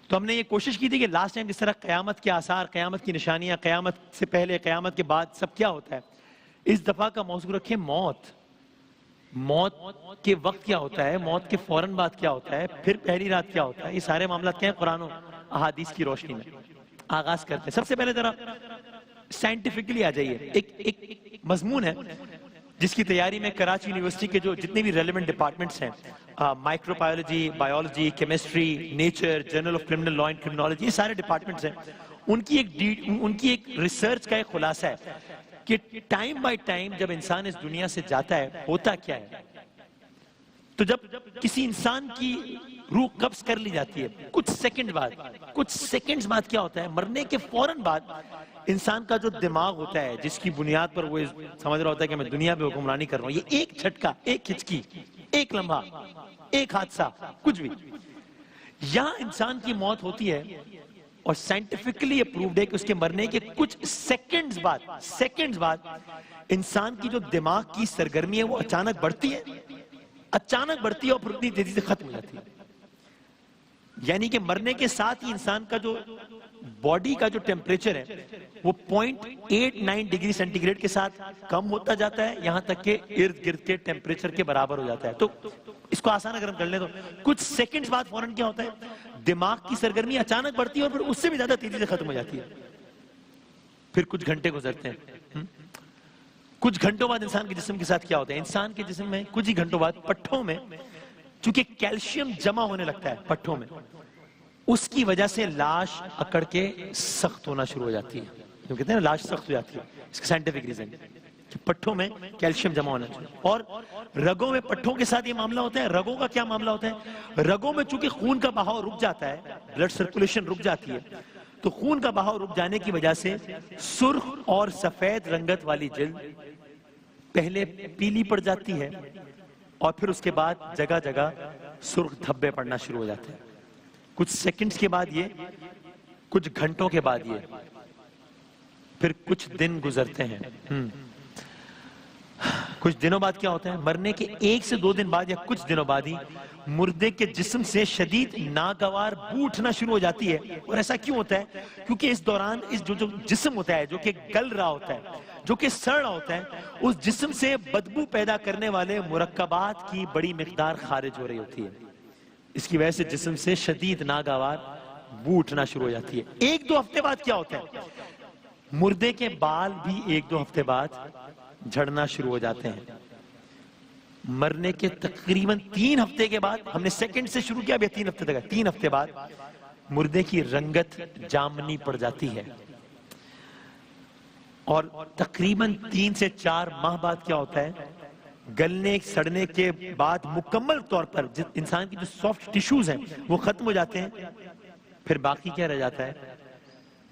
تو ہم نے یہ کوشش کی تھی کہ لاسٹ ٹائم جس طرح قیامت کے آثار، قیامت کی نشانیاں، قیامت سے پہلے، قیامت کے بعد سب کیا ہوتا ہے، اس دفعہ کا موضوع رکھیں موت. موت کے وقت کیا ہوتا ہے، موت کے فوراً بعد کیا ہوتا ہے، پھر پہلی رات کیا ہوتا ہے. یہ سارے معاملات کیا ہیں قرآن و احادیث کی روشنی میں. آغاز کرتے ہیں. سب سے پہلے ذرا سائنٹیفکلی آ جائیے. ایک مضمون ہے جس کی تیاری میں کراچی یونیورسٹی کے جو جتنے بھی ریلیونٹ ڈپارٹمنٹس ہیں، microbiology, biology, chemistry, nature, journal of criminal law and criminology, یہ سارے ڈپارٹمنٹس ہیں. ان کی ایک ریسرچ کا ایک خلاصہ ہے کہ ٹائم بائی ٹائم جب انسان اس دنیا سے جاتا ہے ہوتا کیا ہے. تو جب کسی انسان کی روح قبض کر لی جاتی ہے، کچھ سیکنڈز بعد کیا ہوتا ہے، مرنے کے فوراً بعد انسان کا جو دماغ ہوتا ہے جس کی بنیاد پر وہ سمجھ رہا ہوتا ہے کہ میں دنیا پہ حکمرانی کر رہا ہوں، یہ ایک جھٹکا، ایک ہچکی، ایک لمحہ، ایک حادثہ، کچھ بھی، یہاں انسان کی موت ہوتی ہے. اور سائنٹیفکلی اپرووڈ ہے کہ اس کے مرنے کے کچھ سیکنڈز بعد انسان کی جو دماغ کی سرگرمی ہے وہ اچانک بڑھتی ہے اور پھر اتنی تیزی سے ختم ہو جاتی ہے. یعنی کہ مرنے کے ساتھ ہی انسان کا جو باڈی کا جو ٹیمپریچر ہے وہ 0.89 ڈگری سینٹی گریڈ کے ساتھ کم ہوتا جاتا ہے، یہاں تک کہ ارد گرد کے ٹیمپریچر کے برابر ہو جاتا ہے. تو اس کو آسان اگر ہم کر لیں تو کچھ سیکنڈز بعد فوراً کیا ہوتا ہے، دماغ کی سرگرمی اچانک بڑھتی ہے اور پھر اس سے بھی زیادہ تیزی سے ختم ہو جاتی ہے. پھر کچھ گھنٹے گزرتے ہیں. کچھ گھنٹوں بعد انسان کے جسم کے ساتھ کیا ہوتا ہے، انسان کے جسم میں کچھ ہی گھنٹوں بعد پٹھوں میں چونکہ کیلشیم جمع ہونے لگتا ہے پٹھوں میں، اس کی وجہ سے لاش اکڑ کے سخت ہونا شروع ہو جاتی ہے. جو کہتے ہیں نا لاش سخت ہو جاتی ہے، اس کا سائنٹیفک ریزن کہ پٹھوں میں کیلشیم جمع ہونا چاہیے. اور رگوں میں پٹھوں کے ساتھ یہ معاملہ ہوتا ہے. رگوں کا کیا معاملہ ہوتا ہے، رگوں میں چونکہ خون کا بہاؤ رک جاتا ہے، بلڈ سرکولیشن رک جاتی ہے، تو خون کا بہاؤ رک جانے کی وجہ سے سرخ اور سفید رنگت والی جلد پہلے پیلی پڑ جاتی ہے اور پھر اس کے بعد جگہ جگہ سرخ دھبے پڑنا شروع ہو جاتے ہیں. کچھ سیکنڈز کے بعد یہ، کچھ گھنٹوں کے بعد یہ، پھر کچھ دن گزرتے ہیں. کچھ دنوں بعد کیا ہوتا ہے، مرنے کے 1 سے 2 دن بعد یا کچھ دنوں بعد ہی مردے کے جسم سے شدید ناگوار بو اٹھنا شروع ہو جاتی ہے. اور ایسا کیوں ہوتا ہے، کیونکہ اس دوران جو جسم ہوتا ہے جو کہ گل رہا ہوتا ہے، جو کہ سڑ رہا ہوتا ہے، اس جسم سے بدبو پیدا کرنے والے مرکبات کی بڑی مقدار خارج ہو رہی ہوتی ہے. اس کی وجہ سے جسم سے شدید ناگوار بو اٹھنا شروع ہو جاتی ہے. 1-2 ہفتے بعد کیا ہوتا ہے، مردے کے بال بھی 1-2 ہفتے بعد جھڑنا شروع ہو جاتے ہیں. مرنے کے تقریباً 3 ہفتے کے بعد، ہم نے سیکنڈ سے شروع کیا، اب 3 ہفتے تک ہے، 3 ہفتے بعد مردے کی رنگت جامنی پڑ جاتی ہے. اور تقریباً 3 سے 4 ماہ بعد کیا ہوتا ہے، گلنے سڑنے کے بعد مکمل طور پر انسان کی جو سافٹ ٹیشوز ہیں وہ ختم ہو جاتے ہیں. پھر باقی کیا رہ جاتا ہے،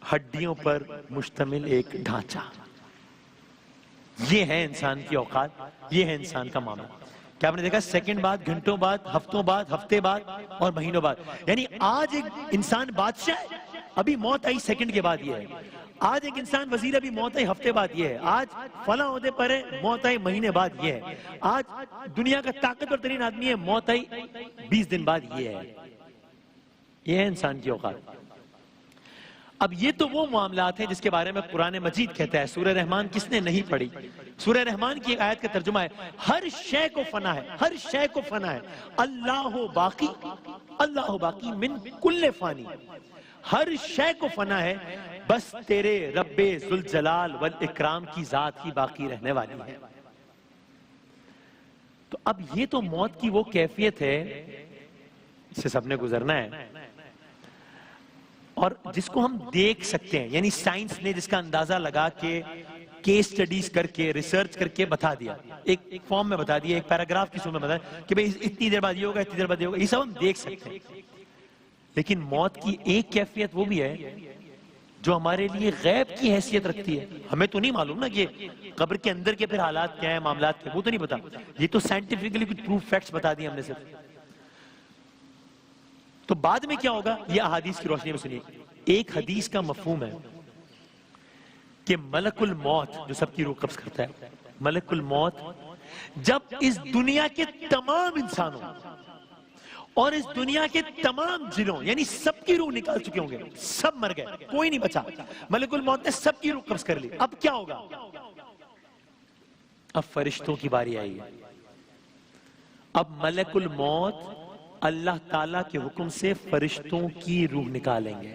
ہڈیوں پر مشتمل ایک ڈھانچہ. یہ ہے انسان کی اوقات، یہ ہے انسان کا معاملہ. کیا آپ نے دیکھا، سیکنڈ بعد، گھنٹوں بعد، ہفتوں بعد، ہفتے بعد اور مہینوں بعد. یعنی آج ایک انسان بادشاہ ہے، ابھی موت آئی سیکنڈ کے بعد یہ ہے. آج ایک انسان وزیر، ابھی موت آئی ہفتے بعد یہ ہے. آج فلاں عہدے پر ہے، موت آئی مہینے بعد یہ ہے. آج دنیا کا طاقتور ترین آدمی ہے، موت آئی 20 دن بعد یہ ہے. یہ ہے انسان کی اوقات. اب یہ تو وہ معاملات ہیں جس کے بارے میں قرآن مجید کہتا ہے. سورہ رحمان کس نے نہیں پڑھی، سورہ رحمان کی ایک آیت کا ترجمہ ہے، ہر شے کو فنا ہے، ہر شے کو فنا ہے. اللہ باقی، اللہ باقی من کل فانی. ہر شے کو فنا ہے، بس تیرے رب ذوالجلال والاکرام کی ذات ہی باقی رہنے والی ہے. تو اب یہ تو موت کی وہ کیفیت ہے، اس سے سب نے گزرنا ہے، اور جس کو ہم دیکھ سکتے ہیں. یعنی سائنس نے جس کا اندازہ لگا کے کیس سٹڈیز کر کے ریسرچ کر کے بتا دیا، ایک فارم میں بتا دیا، ایک پیراگراف کی صورت میں بتا دیا کہ بھئی اتنی دیر بعد یہ ہوگا، اتنی دیر بعد یہ ہوگا. یہ سب ہم دیکھ سکتے ہیں. لیکن موت کی ایک کیفیت وہ بھی ہے جو ہمارے لیے غیب کی حیثیت رکھتی ہے. ہمیں تو نہیں معلوم نا کہ قبر کے اندر کے پھر حالات کیا ہیں، معاملات کیا ہیں، وہ تو نہیں پتا. یہ تو سائنٹیفکلی کچھ پروف فیکٹس بتا دیے ہم نے صرف. تو بعد میں کیا ہوگا، یہ احادیث کی روشنی میں سنیے. ایک حدیث کا مفہوم ہے کہ ملک الموت جو سب کی روح قبض کرتا ہے، ملک الموت جب اس دنیا کے تمام انسانوں اور اس دنیا کے تمام جنوں یعنی سب کی روح نکال چکے ہوں گے، سب مر گئے، کوئی نہیں بچا، ملک الموت نے سب کی روح قبض کر لی. اب کیا ہوگا؟ اب فرشتوں کی باری آئی ہے. اب ملک الموت اللہ تعالیٰ کے حکم سے فرشتوں کی روح نکالیں گے،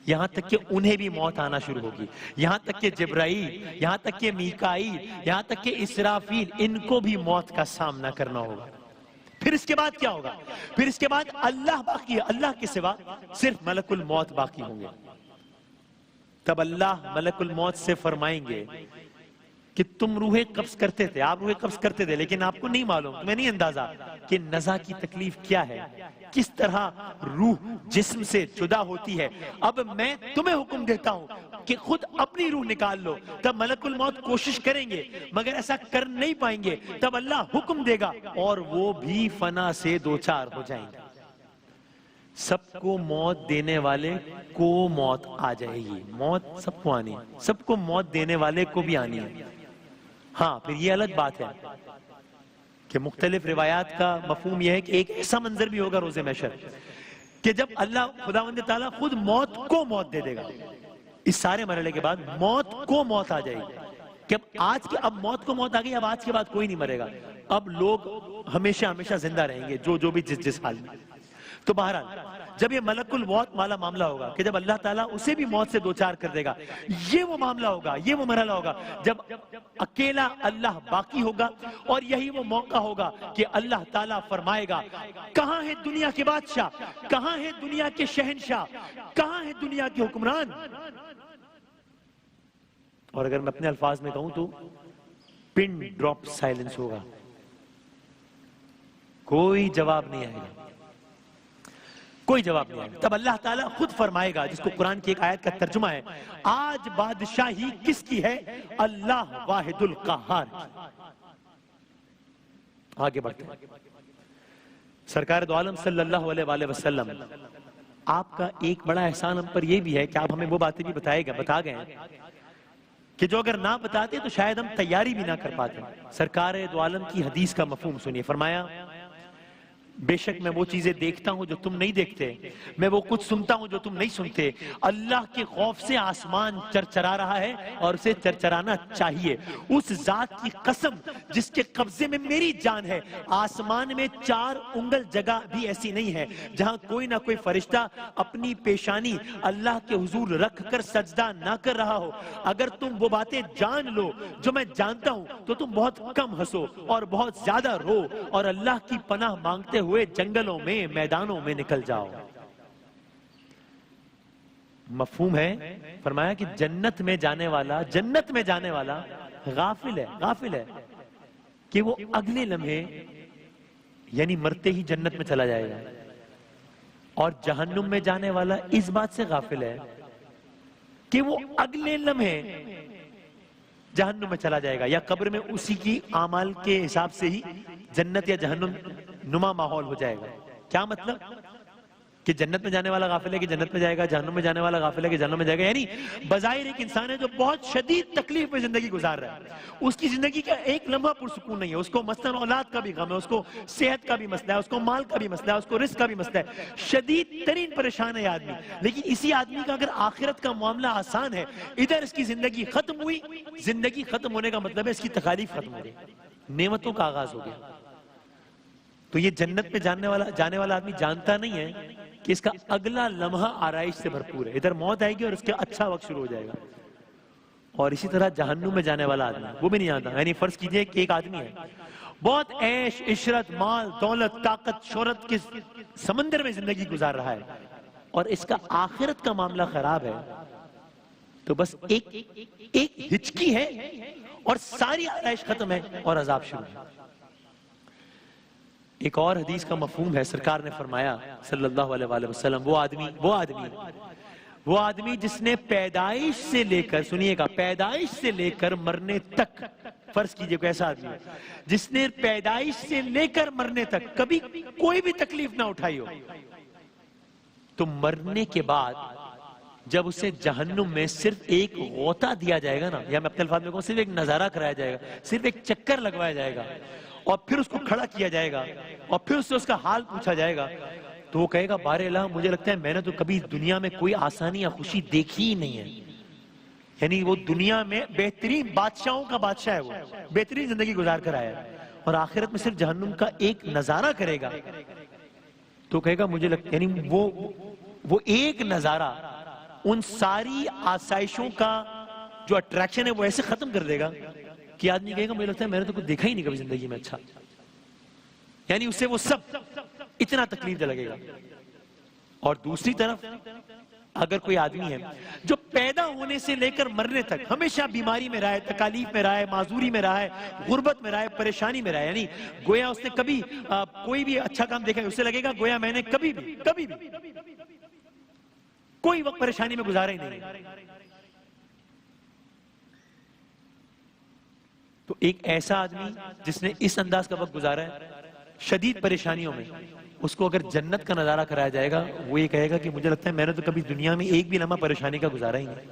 یہاں تک کہ انہیں بھی موت آنا شروع ہوگی، یہاں تک کہ جبرائیل، یہاں تک کہ میکائیل، یہاں تک کہ اسرافیل، ان کو بھی موت کا سامنا کرنا ہوگا. پھر اس کے بعد کیا ہوگا؟ پھر اس کے بعد اللہ باقی ہے، اللہ کے سوا صرف ملک الموت باقی ہوں گے. تب اللہ ملک الموت سے فرمائیں گے کہ تم روحیں قبض کرتے تھے، آپ روحیں قبض کرتے تھے، لیکن آپ کو نہیں معلوم، تمہیں نہیں اندازہ کہ نزع کی تکلیف کیا ہے، کس طرح روح جسم سے جدا ہوتی ہے. اب میں تمہیں حکم دیتا ہوں کہ خود اپنی روح نکال لو. تب ملک الموت کوشش کریں گے مگر ایسا کر نہیں پائیں گے. تب اللہ حکم دے گا اور وہ بھی فنا سے دوچار ہو جائیں گے. سب کو موت دینے والے کو موت آ جائے گی، موت سب کو آنی ہے، سب کو موت دینے والے کو بھی آنی ہے. ہاں پھر یہ الگ بات ہے کہ مختلف روایات کا مفہوم یہ ہے کہ ایک ایسا منظر بھی ہوگا روز محشر کہ جب اللہ خداوند تعالیٰ خود موت کو موت دے دے گا. اس سارے مرحلے کے بعد موت کو موت آ جائے گی کہ اب موت کو موت آ گئی، اب آج کے بعد کوئی نہیں مرے گا، اب لوگ ہمیشہ ہمیشہ زندہ رہیں گے جو بھی جس حال میں. تو بہرحال جب یہ ملک الموت والا معاملہ ہوگا کہ جب اللہ تعالیٰ اسے بھی موت سے دوچار کر دے گا، یہ وہ معاملہ ہوگا، یہ وہ مرحلہ ہوگا جب اکیلا اللہ باقی ہوگا. اور یہی وہ موقع ہوگا کہ اللہ تعالیٰ فرمائے گا کہاں ہے دنیا کے بادشاہ، کہاں ہے دنیا کے شہنشاہ، کہاں ہے دنیا کے حکمران. اور اگر میں اپنے الفاظ میں کہوں تو پن ڈراپ سائلنس ہوگا، کوئی جواب نہیں آئے گا، کوئی جواب نہیں آئے گا. تب اللہ تعالیٰ خود فرمائے گا، جس کو قرآن کی ایک آیت کا ترجمہ ہے، آج بادشاہی کس کی ہے؟ اللہ واحد القہار کی. آگے بڑھتے ہیں. سرکار دو عالم صلی اللہ علیہ وآلہ وسلم، آپ کا ایک بڑا احسان ہم پر یہ بھی ہے کہ آپ ہمیں وہ باتیں بھی بتا گئے ہیں کہ جو اگر نہ بتاتے تو شاید ہم تیاری بھی نہ کر پاتے. سرکار دو عالم کی حدیث کا مفہوم سنیے. فرمایا بے شک میں وہ چیزیں دیکھتا ہوں جو تم نہیں دیکھتے، میں وہ کچھ سنتا ہوں جو تم نہیں سنتے. اللہ کے خوف سے آسمان چرچرا رہا ہے اور اسے چرچرانا چاہیے. اس ذات کی قسم جس کے قبضے میں میری جان ہے، آسمان میں 4 انگل جگہ بھی ایسی نہیں ہے جہاں کوئی نہ کوئی فرشتہ اپنی پیشانی اللہ کے حضور رکھ کر سجدہ نہ کر رہا ہو. اگر تم وہ باتیں جان لو جو میں جانتا ہوں تو تم بہت کم ہنسو اور بہت زیادہ رو اور اللہ کی پناہ مانگتے ہوئے جنگلوں میں میدانوں میں نکل جاؤ. مفہوم ہے. فرمایا کہ جنت میں جانے والا غافل ہے کہ وہ اگلے لمحے یعنی مرتے ہی جنت میں چلا جائے گا، اور جہنم میں جانے والا اس بات سے غافل ہے کہ وہ اگلے لمحے جہنم میں چلا جائے گا، یا قبر میں اسی کی اعمال کے حساب سے ہی جنت یا جہنم نما ماحول ہو جائے گا. کیا مطلب؟ کہ جنت میں جانے والا غافل ہے کہ جنت میں جائے گا، جہنم میں جانے والا غافل ہے کہ جہنم میں جائے گا. یعنی بظاہر ایک انسان ہے جو بہت شدید تکلیف میں زندگی گزار رہا ہے، اس کی زندگی کا ایک لمحہ پرسکون نہیں ہے، اس کو مثلاً اولاد کا بھی غم ہے، اس کو صحت کا بھی مسئلہ ہے، اس کو مال کا بھی مسئلہ ہے، اس کو رزق کا بھی مسئلہ ہے، شدید ترین پریشان ہے آدمی. لیکن اسی آدمی کا اگر آخرت کا معاملہ آسان ہے، ادھر اس کی زندگی ختم ہوئی. زندگی ختم ہونے کا مطلب ہے اس کی تکالیف ختم ہو گئی، نعمتوں کا آغاز ہو گیا. تو یہ جنت میں جانے والا آدمی جانتا نہیں ہے کہ اس کا اگلا لمحہ آرائش سے بھرپور ہے، ادھر موت آئے گی اور اس کا اچھا وقت شروع ہو جائے گا. اور اسی طرح جہنم میں جانے والا آدمی وہ بھی نہیں جانتا. یعنی فرض کیجئے کہ ایک آدمی ہے بہت عیش عشرت مال دولت طاقت شہرت کے سمندر میں زندگی گزار رہا ہے، اور اس کا آخرت کا معاملہ خراب ہے، تو بس ایک ہچکی ہے اور ساری آرائش ختم ہے اور عذاب شروع ہے. ایک اور حدیث کا مفہوم ہے. سرکار نے فرمایا صلی اللہ علیہ وآلہ وسلم، وہ آدمی جس نے پیدائش سے لے کر، سنیے گا، پیدائش سے لے کر مرنے تک، فرض کیجئے کوئی ایسا آدمی جس نے پیدائش سے لے کر مرنے تک کبھی کوئی بھی تکلیف نہ اٹھائی ہو، تو مرنے کے بعد جب اسے جہنم میں صرف ایک غوطہ دیا جائے گا نا، یا میں اپنے الفاظ میں کہوں صرف ایک نظارہ کرایا جائے گا، صرف ایک چکر لگوایا جائے گا، اور پھر اس کو کھڑا کیا جائے گا اور پھر اس سے اس کا حال پوچھا جائے گا، تو وہ کہے گا بار الہ مجھے لگتا ہے میں نے تو کبھی دنیا میں کوئی آسانی یا خوشی دیکھی ہی نہیں ہے. یعنی وہ دنیا میں بہترین بادشاہوں کا بادشاہ ہے، وہ بہترین زندگی گزار کر آیا ہے، اور آخرت میں صرف جہنم کا ایک نظارہ کرے گا تو کہے گا مجھے لگتا ہے، یعنی وہ ایک نظارہ ان ساری آسائشوں کا جو اٹریکشن ہے وہ ایسے ختم کر دے گا کہ آدمی کہے گا مجھے لگتا ہے میں نے تو کچھ دیکھا ہی نہیں کبھی زندگی میں اچھا. یعنی اس سے وہ سب اتنا تکلیف دہ لگے گا. اور دوسری طرف اگر کوئی آدمی ہے جو پیدا ہونے سے لے کر مرنے تک ہمیشہ بیماری میں رہا ہے، تکالیف میں رہا ہے، معذوری میں رہا ہے، غربت میں رہا ہے، پریشانی میں رہا ہے، یعنی گویا اس نے کبھی کوئی بھی اچھا کام دیکھا ہے اسے لگے گا گویا میں نے کبھی بھی کوئی وقت پریشانی میں گزارا ہی نہیں. تو ایک ایسا آدمی جس نے اس انداز کا وقت گزارا ہے شدید پریشانیوں میں، اس کو اگر جنت کا نظارہ کرایا جائے گا وہ یہ کہے گا کہ مجھے لگتا ہے میں نے تو کبھی دنیا میں ایک بھی لمحہ پریشانی کا گزارا ہی نہیں.